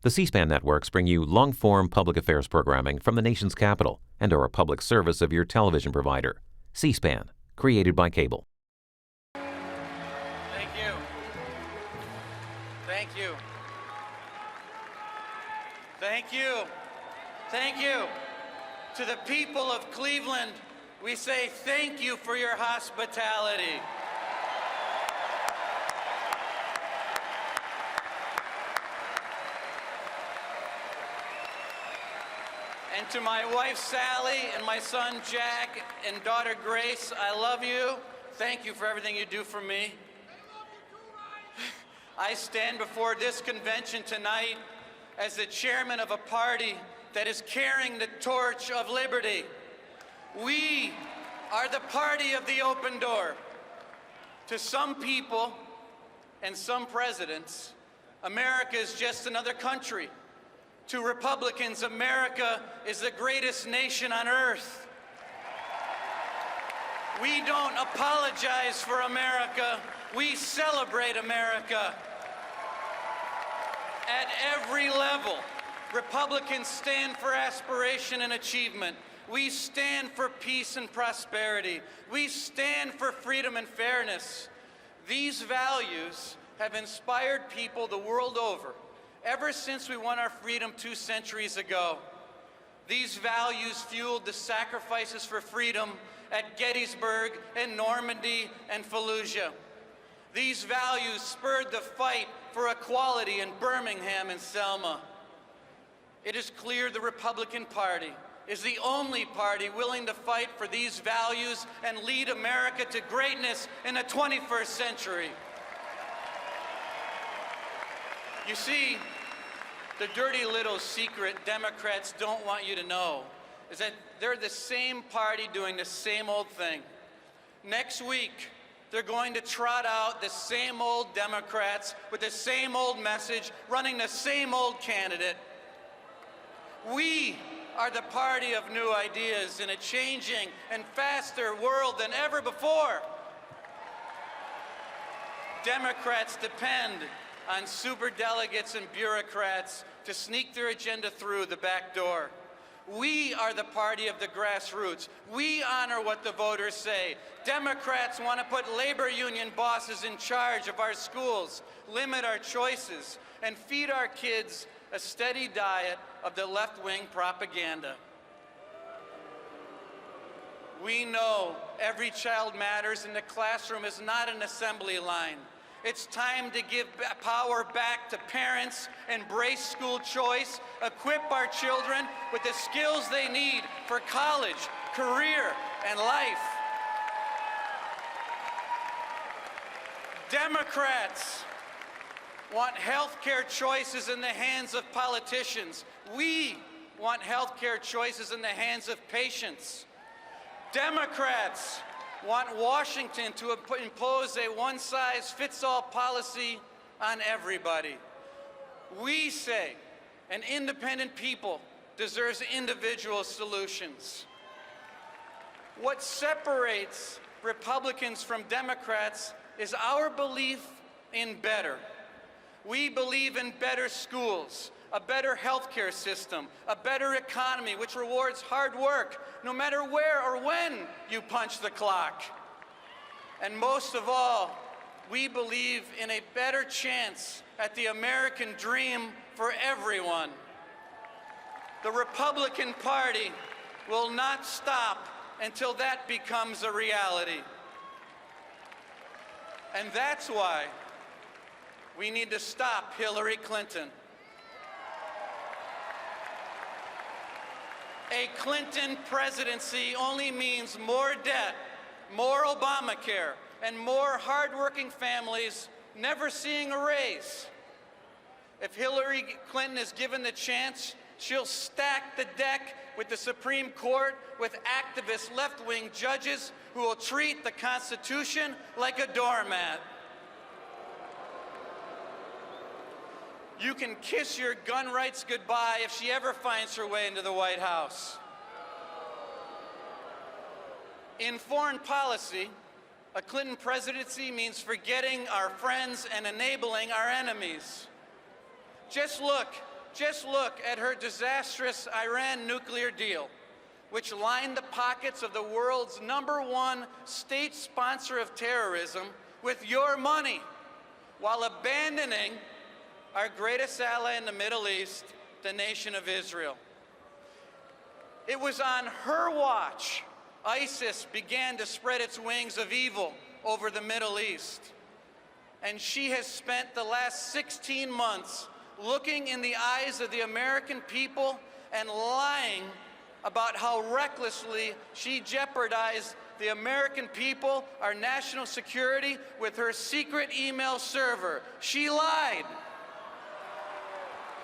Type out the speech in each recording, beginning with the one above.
The C-SPAN networks bring you long-form public affairs programming from the nation's capital and are a public service of your television provider. C-SPAN, created by cable. Thank you. Thank you. Thank you. Thank you. To the people of Cleveland, we say thank you for your hospitality. And to my wife, Sally, and my son, Jack, and daughter, Grace, I love you. Thank you for everything you do for me. I stand before this convention tonight as the chairman of a party that is carrying the torch of liberty. We are the party of the open door. To some people and some presidents, America is just another country. To Republicans, America is the greatest nation on earth. We don't apologize for America. We celebrate America. At every level, Republicans stand for aspiration and achievement. We stand for peace and prosperity. We stand for freedom and fairness. These values have inspired people the world over ever since we won our freedom 2 centuries ago. These values fueled the sacrifices for freedom at Gettysburg and Normandy and Fallujah. These values spurred the fight for equality in Birmingham and Selma. It is clear the Republican Party is the only party willing to fight for these values and lead America to greatness in the 21st century. You see, the dirty little secret Democrats don't want you to know is that they're the same party doing the same old thing. Next week, they're going to trot out the same old Democrats with the same old message, running the same old candidate. We are the party of new ideas in a changing and faster world than ever before. Democrats depend on superdelegates and bureaucrats to sneak their agenda through the back door. We are the party of the grassroots. We honor what the voters say. Democrats want to put labor union bosses in charge of our schools, limit our choices, and feed our kids a steady diet of the left-wing propaganda. We know every child matters and the classroom is not an assembly line. It's time to give power back to parents, embrace school choice, equip our children with the skills they need for college, career, and life. Democrats want health care choices in the hands of politicians. We want health care choices in the hands of patients. Democrats want Washington to impose a one-size-fits-all policy on everybody. We say an independent people deserves individual solutions. What separates Republicans from Democrats is our belief in better. We believe in better schools, a better healthcare system, a better economy which rewards hard work no matter where or when you punch the clock. And most of all, we believe in a better chance at the American dream for everyone. The Republican Party will not stop until that becomes a reality. And that's why we need to stop Hillary Clinton. A Clinton presidency only means more debt, more Obamacare, and more hardworking families never seeing a raise. If Hillary Clinton is given the chance, she'll stack the deck with the Supreme Court with activist left-wing judges who will treat the Constitution like a doormat. You can kiss your gun rights goodbye if she ever finds her way into the White House. In foreign policy, a Clinton presidency means forgetting our friends and enabling our enemies. Just look Just look at her disastrous Iran nuclear deal, which lined the pockets of the world's #1 state sponsor of terrorism with your money, while abandoning our greatest ally in the Middle East, the nation of Israel. It was on her watch ISIS began to spread its wings of evil over the Middle East. And she has spent the last 16 months looking in the eyes of the American people and lying about how recklessly she jeopardized the American people, our national security, with her secret email server. She lied.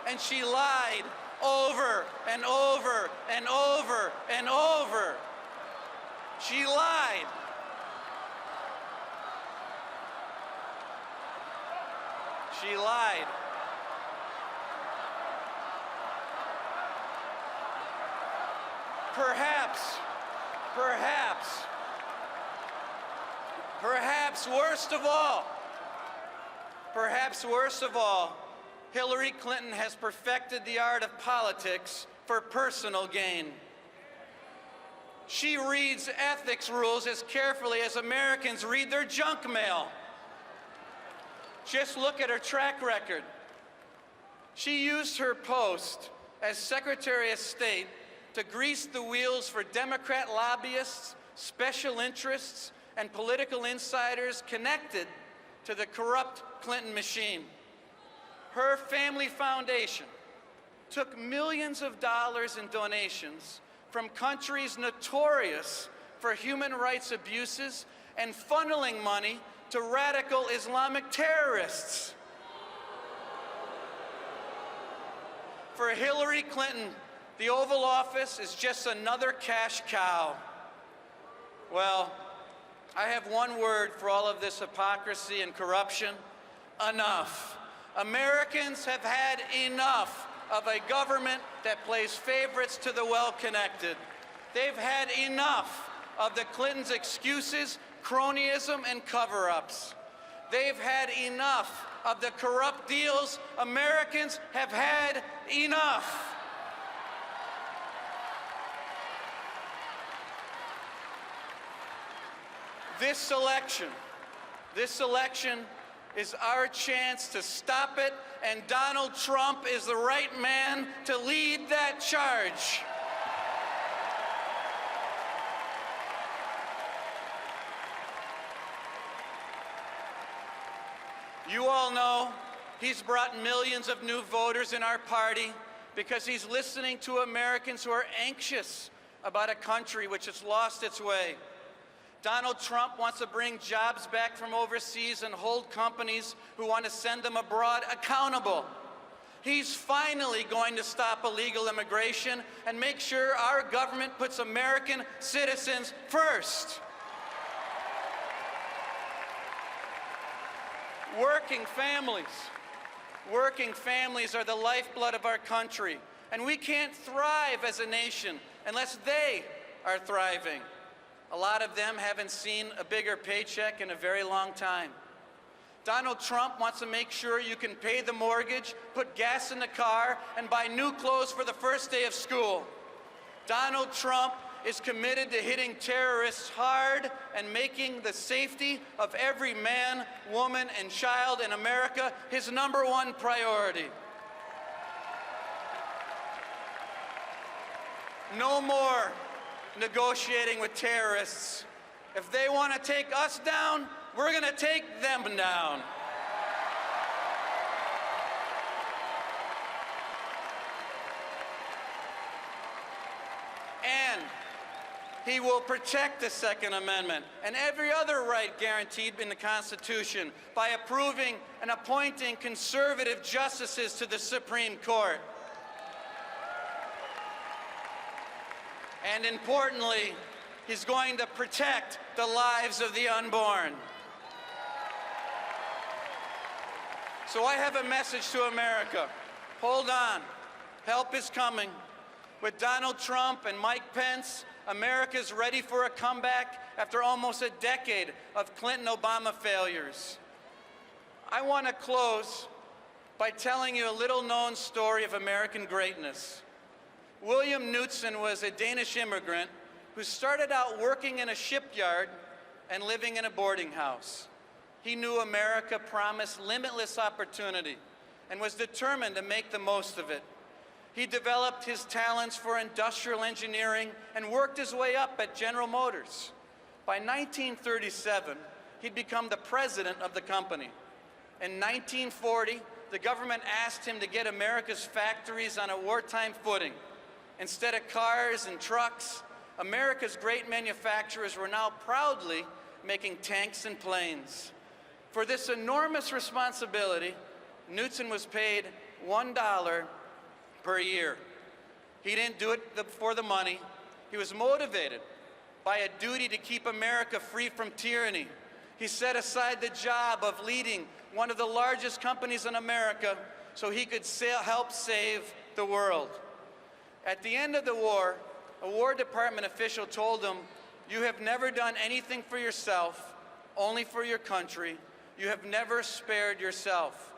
And she lied over and over and over and over. She lied. She lied. Perhaps worst of all, Hillary Clinton has perfected the art of politics for personal gain. She reads ethics rules as carefully as Americans read their junk mail. Just look at her track record. She used her post as Secretary of State to grease the wheels for Democrat lobbyists, special interests, and political insiders connected to the corrupt Clinton machine. Her family foundation took millions of dollars in donations from countries notorious for human rights abuses and funneling money to radical Islamic terrorists. For Hillary Clinton, the Oval Office is just another cash cow. Well, I have one word for all of this hypocrisy and corruption: enough. Americans have had enough of a government that plays favorites to the well-connected. They've had enough of the Clintons' excuses, cronyism, and cover-ups. They've had enough of the corrupt deals. Americans have had enough. This election is our chance to stop it, and Donald Trump is the right man to lead that charge. You all know he's brought millions of new voters in our party because he's listening to Americans who are anxious about a country which has lost its way. Donald Trump wants to bring jobs back from overseas and hold companies who want to send them abroad accountable. He's finally going to stop illegal immigration and make sure our government puts American citizens first. Working families are the lifeblood of our country, and we can't thrive as a nation unless they are thriving. A lot of them haven't seen a bigger paycheck in a very long time. Donald Trump wants to make sure you can pay the mortgage, put gas in the car, and buy new clothes for the first day of school. Donald Trump is committed to hitting terrorists hard and making the safety of every man, woman, and child in America his #1 priority. No more negotiating with terrorists. If they want to take us down, we're going to take them down. And he will protect the Second Amendment and every other right guaranteed in the Constitution by approving and appointing conservative justices to the Supreme Court. And importantly, he's going to protect the lives of the unborn. So I have a message to America. Hold on. Help is coming. With Donald Trump and Mike Pence, America's ready for a comeback after almost a decade of Clinton-Obama failures. I want to close by telling you a little-known story of American greatness. William Knutson was a Danish immigrant who started out working in a shipyard and living in a boarding house. He knew America promised limitless opportunity and was determined to make the most of it. He developed his talents for industrial engineering and worked his way up at General Motors. By 1937, he'd become the president of the company. In 1940, the government asked him to get America's factories on a wartime footing. Instead of cars and trucks, America's great manufacturers were now proudly making tanks and planes. For this enormous responsibility, Knutson was paid $1 per year. He didn't do it for the money. He was motivated by a duty to keep America free from tyranny. He set aside the job of leading one of the largest companies in America so he could help save the world. At the end of the war, a War Department official told him, "You have never done anything for yourself, only for your country. You have never spared yourself."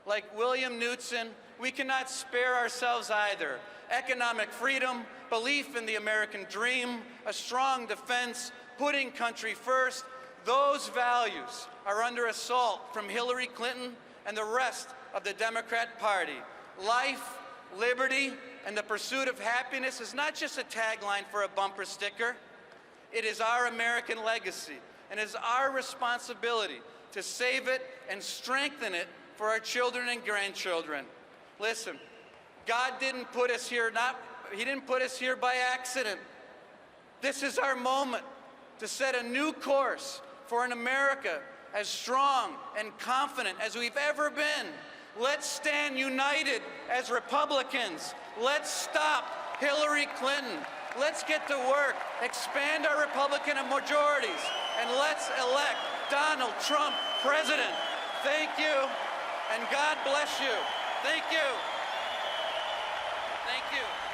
Like William Knutson, we cannot spare ourselves either. Economic freedom, belief in the American dream, a strong defense, putting country first, those values are under assault from Hillary Clinton and the rest of the Democrat Party. Life, liberty, and the pursuit of happiness is not just a tagline for a bumper sticker. It is our American legacy, and it is our responsibility to save it and strengthen it for our children and grandchildren. Listen, God didn't put us here, He didn't put us here by accident. This is our moment to set a new course for an America as strong and confident as we've ever been. Let's stand united as Republicans. Let's stop Hillary Clinton. Let's get to work, expand our Republican majorities, and let's elect Donald Trump president. Thank you, and God bless you. Thank you. Thank you.